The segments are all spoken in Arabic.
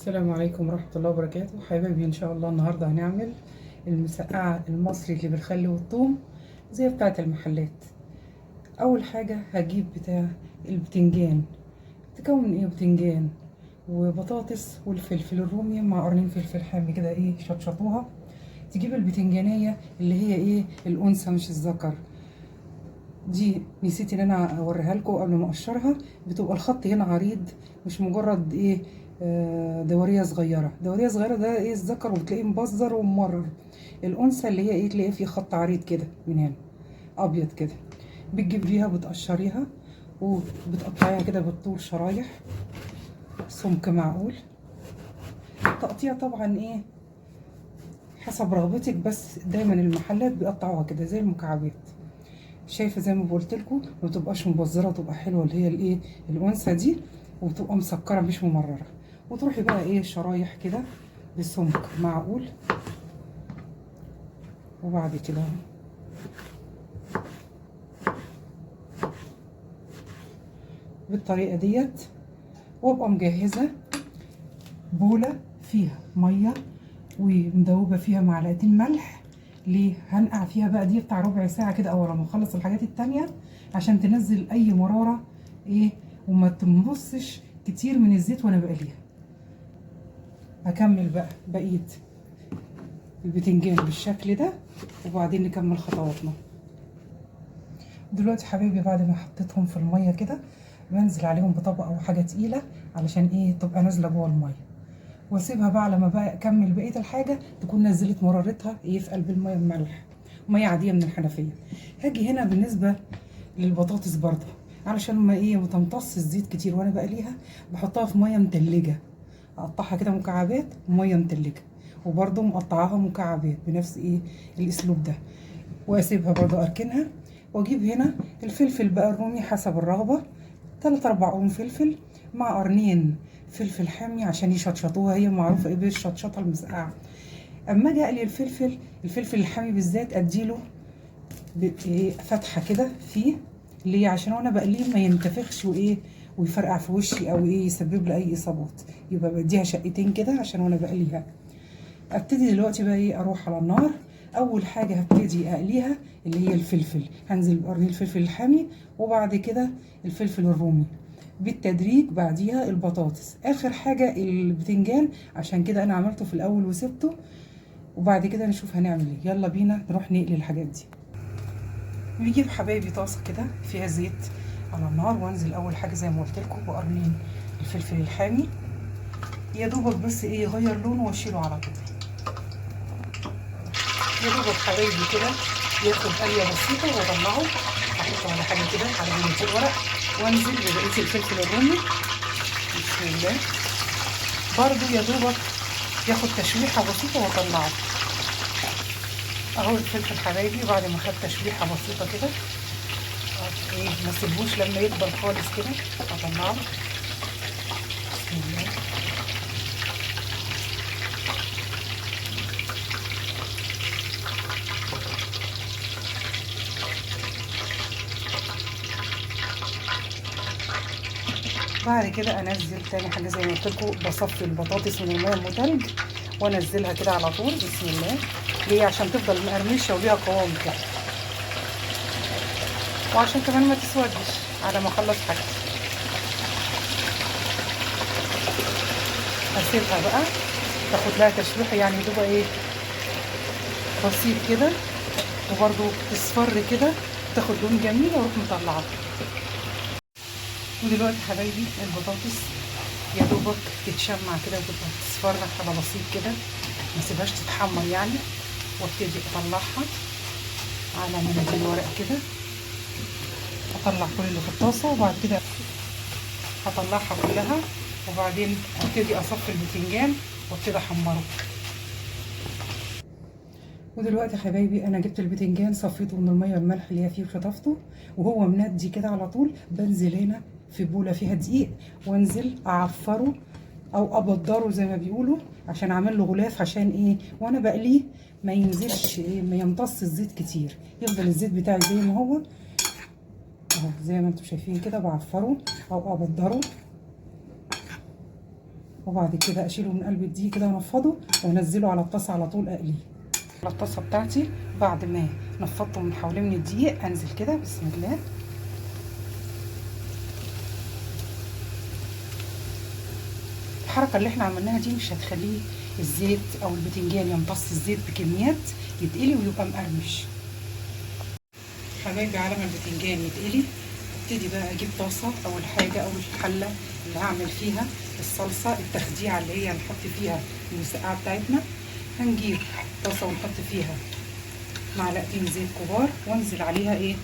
السلام عليكم ورحمة الله وبركاته. حبايبي ان شاء الله النهاردة هنعمل المسقعة المصري اللي بالخل والثوم زي بتاعة المحلات. اول حاجة هجيب بتاع البتنجان. تكون من ايه؟ بتنجان وبطاطس والفلفل الرومي مع قرنين فلفل حامي كده، ايه، شطشطوها. تجيب البتنجانية اللي هي ايه، الانثى مش الذكر. دي نسيت ان انا اوريها لكم قبل ما اقشرها. بتبقى الخط هنا عريض، مش مجرد ايه، دوريه صغيره. دوريه صغيره ده ايه، الذكر، وبتلاقيه مبزر وممرر. الانثى اللي هي ايه، تلاقيه فيه خط عريض كده من هنا ابيض كده. بتجيبيها بتقشريها وبتقطعيها كده بالطول شرايح سمك معقول. التقطيع طبعا ايه حسب رغبتك، بس دايما المحلات بيقطعوها كده زي المكعبات. شايفه زي ما قلت لكم، ما تبقاش مبذره، تبقى حلوه اللي هي الايه، الانثى دي، وبتبقى مسكره مش ممرره. وتروحي بقى ايه، شرايح كده بسمك معقول. وبعد كده بالطريقه ديت، وابقى مجهزه بوله فيها ميه ومدوبه فيها معلقتين ملح. ليه؟ هنقع فيها بقى دي بتاع ربع ساعه كده اول ما اخلص الحاجات التانيه، عشان تنزل اي مراره ايه، وما تمصش كتير من الزيت وانا بقليها. هكمل بقى بقيه البتنجان بالشكل ده، وبعدين نكمل خطواتنا. دلوقتي حبايبي بعد ما حطيتهم في الميه كده، بنزل عليهم بطبقه او حاجه تقيله علشان ايه، تبقى نازله جوه الميه. واسيبها بقى لما بقى اكمل بقيه الحاجه تكون نزلت مرارتها ايه في قلب الميه بملح، ميه عاديه من الحنفيه. هاجي هنا بالنسبه للبطاطس برضه، علشان ما ايه، ما تمتص الزيت كتير وانا بقليها، بحطها في ميه متلجه. اقطعها كده مكعبات وميه متلجه، وبرضه مقطعاها مكعبات بنفس ايه الاسلوب ده. واسيبها برضه اركنها. واجيب هنا الفلفل بقى الرومي حسب الرغبه، 3 4 قرون فلفل مع قرنين فلفل حامي عشان يشطشطوها. هي معروفه ايه بالشطشطه المسقعه. اما اجي اقلي الفلفل الحامي بالذات اديله فتحه كده فيه، ليه؟ عشان وانا بقليه ما ينتفخش وايه، ويفرقع في وشي او ايه، يسبب لي اي اصابات. يبقى بديها شقتين كده عشان وانا بقليها. ابتدي دلوقتي بقى ايه، اروح على النار. اول حاجه هبتدي اقليها اللي هي الفلفل، هنزل بقرن الفلفل الحامي، وبعد كده الفلفل الرومي بالتدريج، بعديها البطاطس، اخر حاجه البتنجان، عشان كده انا عملته في الاول وسبته. وبعد كده نشوف هنعمل ايه. يلا بينا نروح نقلي الحاجات دي. نجيب حبايبي طاسه كده فيها زيت على النار، وانزل اول حاجه زي ما قلت لكم بقرنين الفلفل الحامي، يا دوبك بس ايه يغير لونه واشيله على طول. يا دوبك حبايبي كده ياخد قليه بسيطه واطلعه، احطه على حاجه كده على جنب الورق، وانزل ببقيه الفلفل الرومي. بسم الله. برضو يا دوبك ياخد تشويحه بسيطه واطلعه. اهو الفلفل حبايبي بعد ما خد تشويحه بسيطه كده، ايه، ما سيبوش لما يدبل خالص كده، اطلعه. بسم الله. بعد كده انزل تاني حاجه زي ما قلت لكم، بصفي البطاطس من الميه المتلج وانزلها كده على طول. بسم الله. ليه؟ عشان تفضل مقرمشه وليها قوام كده، وعشان كمان ما تسودش على ما اخلص حاجتي. هسيبها بقى تاخد لها تشويحه، يعني تبقى ايه، بسيط كده، وبرده تصفر كده، تاخد لون جميل، واروح مطلعها. ودلوقتي حبايبي البطاطس يا دوبك تتشمع كده وتبقى تصفر على بسيط كده، ما سيبهاش تتحمر يعني. وابتدي اطلعها على مناديل ورق كده، اطلع كل اللي في الطاسه، وبعد كده هطلعها كلها، وبعدين ابتدي اصفي البتنجان وابتدي احمره. ودلوقتي يا حبايبي انا جبت البتنجان صفيته من الميه والملح اللي هي فيه وشطفته، وهو مندي كده على طول. بنزل هنا في بوله فيها دقيق، وانزل اعفره او ابدره زي ما بيقولوا، عشان اعمل له غلاف، عشان ايه، وانا بقليه ما ينزلش ايه، ما يمتص الزيت كتير، يفضل الزيت بتاعي زي ما هو اهو، زي ما انتم شايفين كده بعفره او ابدره. وبعد كده اشيله من قلب الدقيق كده وانفضه وانزله على الطاسه على طول اقليه. على الطاسه بتاعتي بعد ما نفضته من حوالين من الدقيق انزل كده بسم الله. الحركه اللي احنا عملناها دي مش هتخليه الزيت او البتنجان يمتص الزيت بكميات، يتقلي ويبقى مقرمش. حبايبي على ما البتنجان يتقلي ابتدي بقى اجيب طاسه اول حاجه او الحله اللي هعمل فيها الصلصه التخديعه اللي هي هنحط فيها المسقعه بتاعتنا. هنجيب طاسه ونحط فيها معلقتين زيت كبار وانزل عليها ايه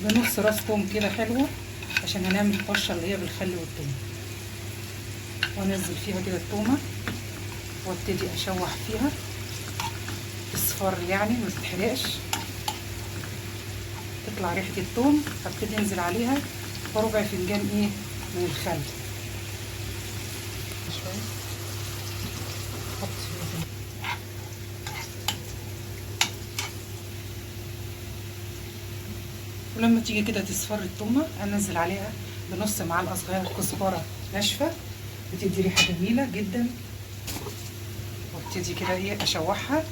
بنص راس توم كده حلوه عشان هنعمل الطشه اللي هي بالخل والثوم. وانزل فيها كده التومه وابتدي اشوح فيها اصفر يعني ما تتحرقش، تطلع ريحه الثوم. هبتدي انزل عليها بربع فنجان ايه من الخل شويه، احط فيها ولما تيجي كده تصفر التومه انزل عليها بنص معلقه صغيره كزبره ناشفه بتدي ريحه جميله جدا. وابتدي كده ايه اشوحها.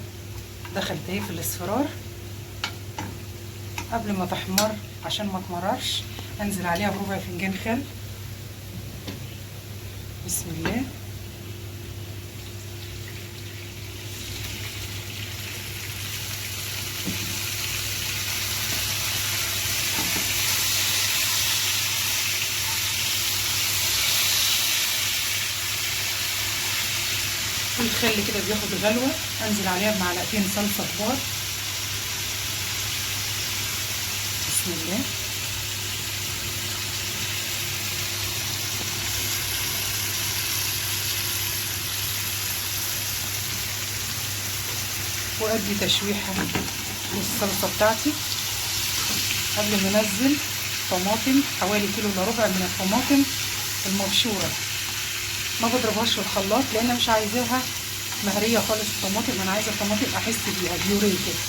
دخلت ايه في الاصفرار قبل ما تحمر عشان ما تمررش انزل عليها بربع فنجان خل بسم الله. الخل كده بياخد غلوه انزل عليها بمعلقتين صلصه كبار بسم الله. وادي تشويحه للصلصه بتاعتي قبل ما انزل طماطم حوالي كيلو الا ربع من الطماطم المبشوره. ما بضربهاش في الخلاط لان مش عايزاها مهريه خالص الطماطم، انا عايزه الطماطم احس بيها بيوريه كده.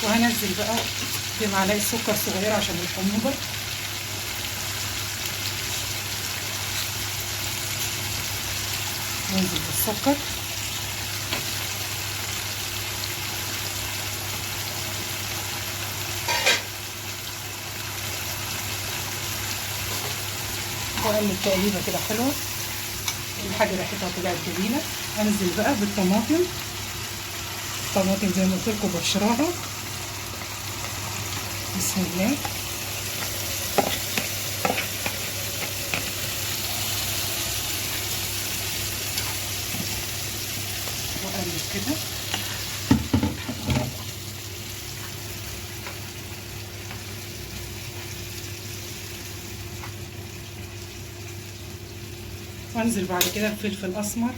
وهنزل بقى بمعلقه سكر صغيره عشان الحموضه. ننزل بالسكر واقلب تقليبه كده حلوه الحاجه ريحتها طلعت جميله. انزل بقى بالطماطم. الطماطم زي ما قلت لكم بشراها بسم الله. واقلب كده وانزل بعد كده بفلفل اسمر،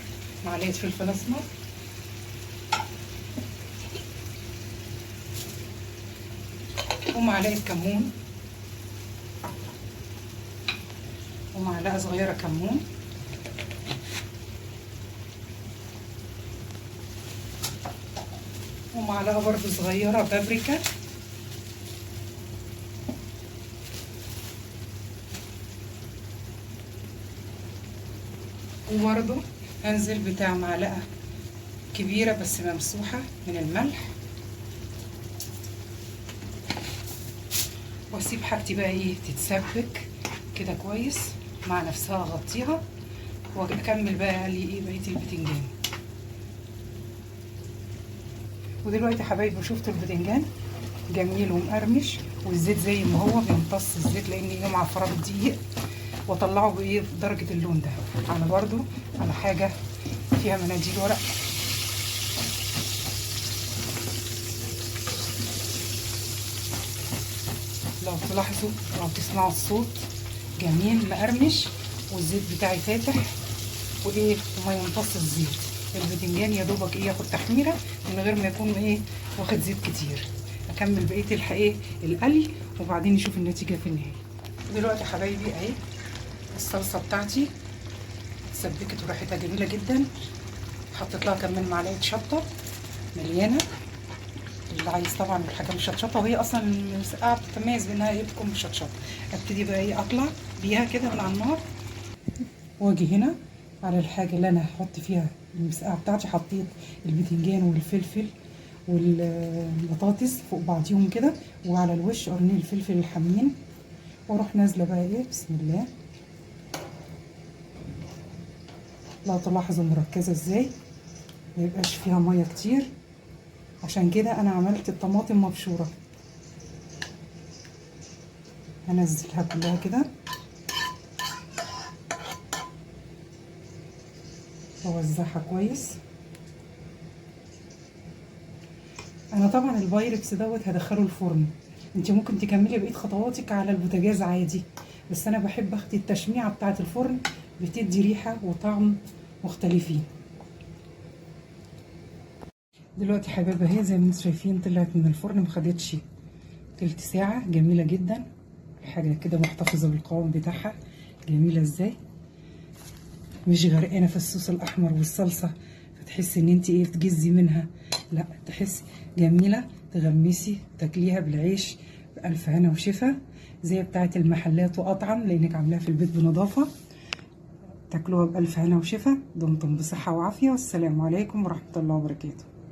معلقه فلفل اسمر ومعلقه كمون ومعلقه صغيره كمون ومعلقه برضو صغيره بابريكا وبرضو انزل بتاع معلقه كبيره بس ممسوحه من الملح. واسيب حاجتي بقى ايه تتسبك كده كويس مع نفسها، اغطيها واكمل بقى اقلي ايه بقيه البتنجان. ودلوقتي يا حبايبي شفتوا البتنجان جميل ومقرمش والزيت زي ما هو بيمتص الزيت لان ايه معفره بالدقيق، واطلعه بايه بدرجه اللون ده. على برضو على حاجه فيها مناديل ورق لو تلاحظوا او تسمعوا الصوت جميل مقرمش والزيت بتاعي فاتح وايه وما يمتص الزيت. البتنجان يا دوبك ايه ياخد تحميره من غير ما يكون ايه واخد زيت كتير. اكمل بقيه الحقيقه القلي وبعدين نشوف النتيجه في النهايه. دلوقتي يا حبايبي اهي الصلصه بتاعتي اتسبكت وريحتها جميله جدا. حطيت لها كمان معلقه شطه مليانه اللي عايز طبعا الحاجه مشطشطه، وهي اصلا المسقعه بتتميز بانها ايه، بتكون مشطشطه. ابتدي بقى ايه اطلع بيها كده من على النار، واجي هنا على الحاجه اللي انا هحط فيها المسقعه بتاعتي. حطيت البتنجان والفلفل والبطاطس فوق بعضيهم كده، وعلى الوش قرنين الفلفل الحامين، واروح نازله بقى ايه بسم الله. لو تلاحظوا مركزه ازاي، ما يبقاش فيها ميه كتير، عشان كده انا عملت الطماطم مبشوره. هنزلها كلها كده واوزعها كويس. انا طبعا البايركس دوت هدخله الفرن، انت ممكن تكملي بقيه خطواتك على البوتاجاز عادي، بس انا بحب اخد التشميعه بتاعه الفرن، بتدي ريحه وطعم مختلفين. دلوقتي حبايبي اهي زي ما انتم شايفين طلعت من الفرن، ما خدتش تلت ساعه، جميله جدا. حاجه كده محتفظه بالقوام بتاعها، جميله ازاي، مش غرقانه في الصوص الاحمر والصلصه فتحسي ان انت ايه بتجزي منها، لا تحسي جميله. تغمسي تاكليها بالعيش بألف هنا وشفا، زي بتاعه المحلات واطعم، لانك عاملاها في البيت بنظافه. تاكلوها بألف هنا وشفا. دمتم بصحه وعافيه، والسلام عليكم ورحمه الله وبركاته.